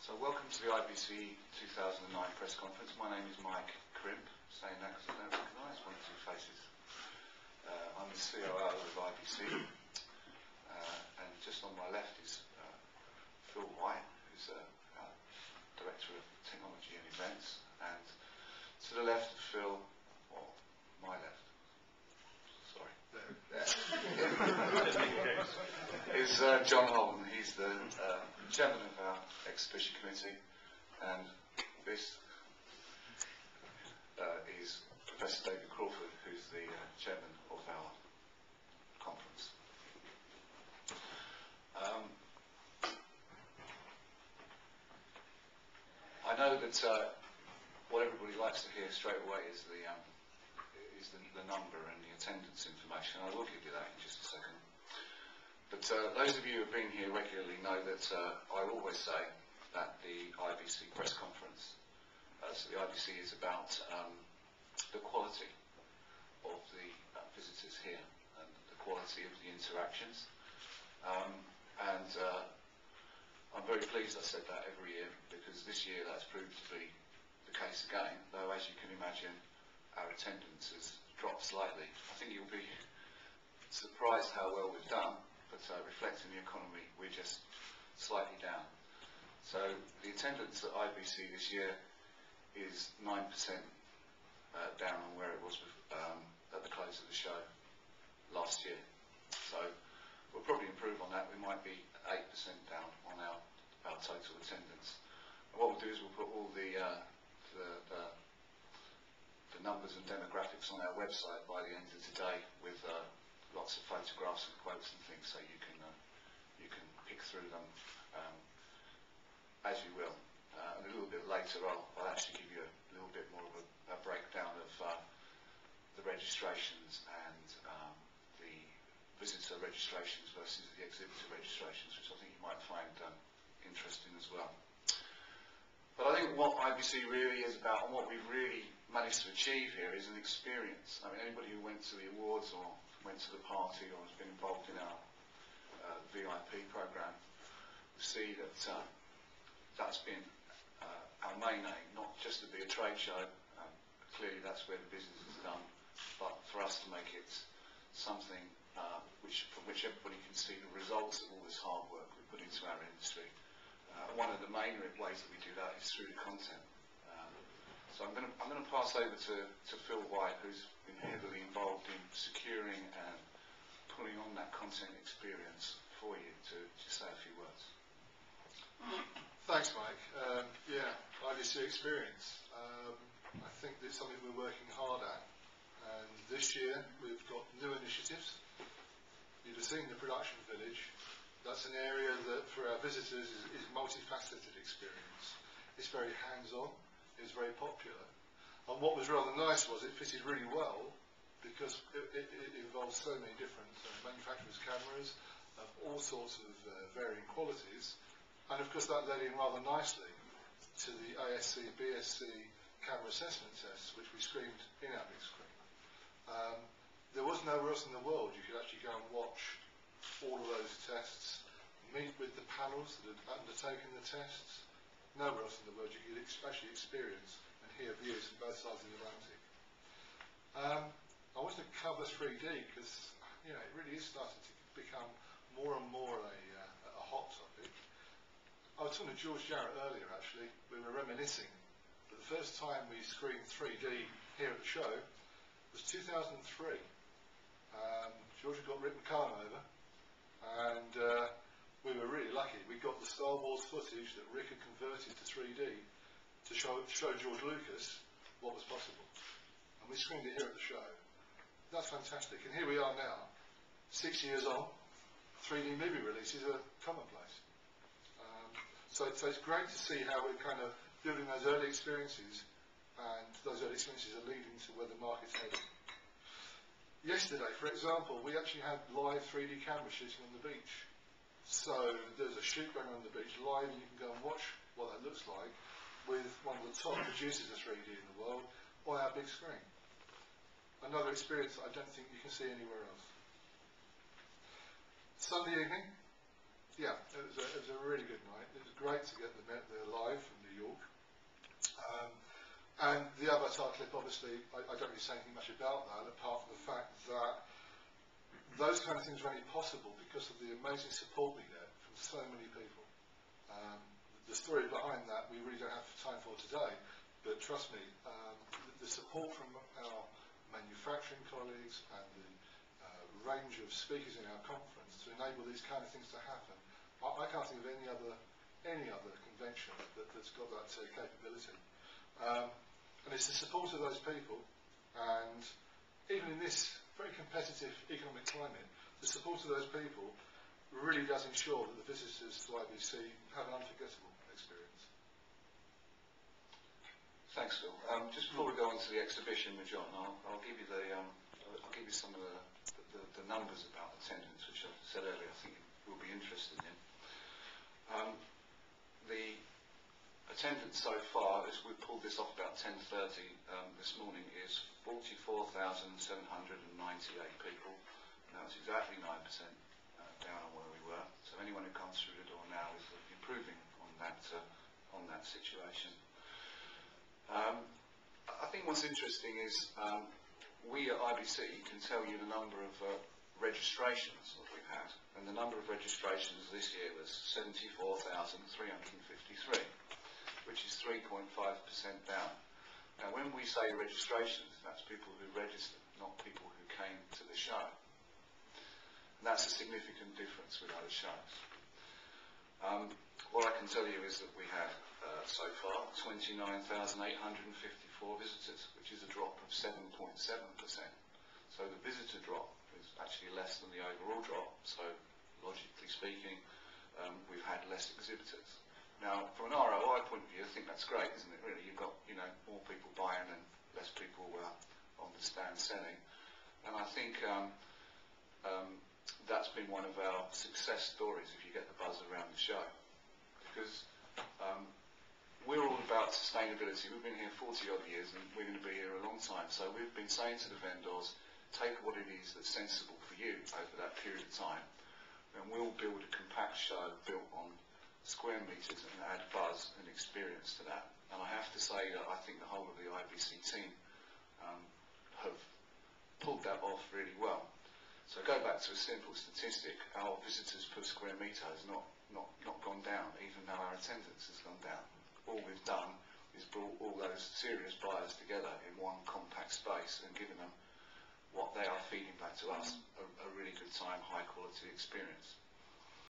So welcome to the IBC 2009 press conference. My name is Mike Crimp, saying that because I don't recognise one or two faces. I'm the COO of IBC, and just on my left is Phil White, who's our Director of Technology and Events, and to the left of Phil, or my left, sorry, is John Holden. He's the Chairman of our Exhibition Committee, and this is Professor David Crawford, who's the Chairman of our conference. I know that what everybody likes to hear straight away is the number and the attendance information. I will give you that in just a second. But those of you who have been here regularly know that I always say that the IBC press conference, so the IBC is about the quality of the visitors here and the quality of the interactions. And I'm very pleased I said that every year, because this year that's proved to be the case again, though as you can imagine our attendance has dropped slightly. I think you'll be surprised how well we've done, but reflecting the economy, we're just slightly down. So the attendance at IBC this year is 9% down on where it was at the close of the show last year. So we'll probably improve on that. We might be 8% down on our total attendance. And what we'll do is we'll put all the numbers and demographics on our website by the end of today, with lots of photographs and quotes and things, so you can pick through them as you will. And a little bit later I'll actually give you a little bit more of a breakdown of the registrations and the visitor registrations versus the exhibitor registrations, which I think you might find interesting as well. But I think what IBC really is about, and what we've really managed to achieve here, is an experience. I mean, anybody who went to the awards or went to the party or has been involved in our VIP program will see that that's been our main aim, not just to be a trade show. Clearly that's where the business is done, but for us to make it something from which everybody can see the results of all this hard work we put into our industry. One of the main ways that we do that is through the content. So I'm going to pass over to Phil White, who's been heavily involved in securing and putting on that content experience for you, to say a few words. Thanks, Mike. Yeah, IBC experience. I think it's something we're working hard at, and this year we've got new initiatives. You've seen the production village. That's an area that for our visitors is multifaceted experience. It's very hands-on. It's very popular. And what was rather nice was it fitted really well, because it involves so many different manufacturers' cameras of all sorts of varying qualities. And of course that led in rather nicely to the ASC, BSC camera assessment tests, which we screened in our big screen. There was nowhere else in the world you could actually go and watch all of those tests, meet with the panels that had undertaken the tests. Nowhere else in the world you could actually experience and hear views from both sides of the Atlantic. I wanted to cover 3D because it really is starting to become more and more a hot topic. I was talking to George Jarrett earlier, actually. We were reminiscing that the first time we screened 3D here at the show was 2003. George had got Rick McCallum over, and we were really lucky. We got the Star Wars footage that Rick had converted to 3D to show George Lucas what was possible. And we screened it here at the show. That's fantastic. And here we are now, 6 years on, 3D movie releases are commonplace. So it's great to see how we're kind of building those early experiences, and those early experiences are leading to where the market's heading. Yesterday, for example, we actually had live 3D cameras shooting on the beach. So there's a shoot going on the beach live, and you can go and watch what that looks like with one of the top producers of 3D in the world on our big screen. Another experience that I don't think you can see anywhere else. Sunday evening, Yeah, it was a really good night. It was great to get them there live from New York. And the avatar clip, obviously, I don't really say anything much about that, apart from the fact that those kind of things are only possible because of the amazing support we get from so many people. The story behind that we really don't have time for today, but trust me, the support from our manufacturing colleagues and the range of speakers in our conference to enable these kind of things to happen, I can't think of any other convention that's got that capability. And it's the support of those people, and even in this very competitive economic climate, the support of those people really does ensure that the visitors to IBC have an unforgettable experience. Thanks, Phil. Just before we go on to the exhibition with John, I'll give you I'll give you some of the numbers about attendance, which I said earlier I think you'll be interested in. The attendance so far, as we pulled this off about 10:30 this morning, is 44,798 people. That was exactly 9% down on where we were. So anyone who comes through the door now is improving on that situation. I think what's interesting is we at IBC can tell you the number of registrations that we've had, and the number of registrations this year was 74,353. Which is 3.5% down. Now, when we say registrations, that's people who registered, not people who came to the show. And that's a significant difference with other shows. What I can tell you is that we had, so far, 29,854 visitors, which is a drop of 7.7%. So the visitor drop is actually less than the overall drop, so logically speaking, we've had less exhibitors. Now, from an ROI point of view, I think that's great, isn't it, really? You've got, more people buying and less people on the stand selling. And I think that's been one of our success stories, if you get the buzz around the show. Because we're all about sustainability. We've been here 40-odd years, and we're going to be here a long time. So we've been saying to the vendors, take what it is that's sensible for you over that period of time, and we'll build a compact show built on square meters and add buzz and experience to that. And I have to say that I think the whole of the IBC team have pulled that off really well. So go back to a simple statistic, our visitors per square metre has not gone down, even though our attendance has gone down. All we've done is brought all those serious buyers together in one compact space and given them what they are feeding back to us, a really good time, high quality experience.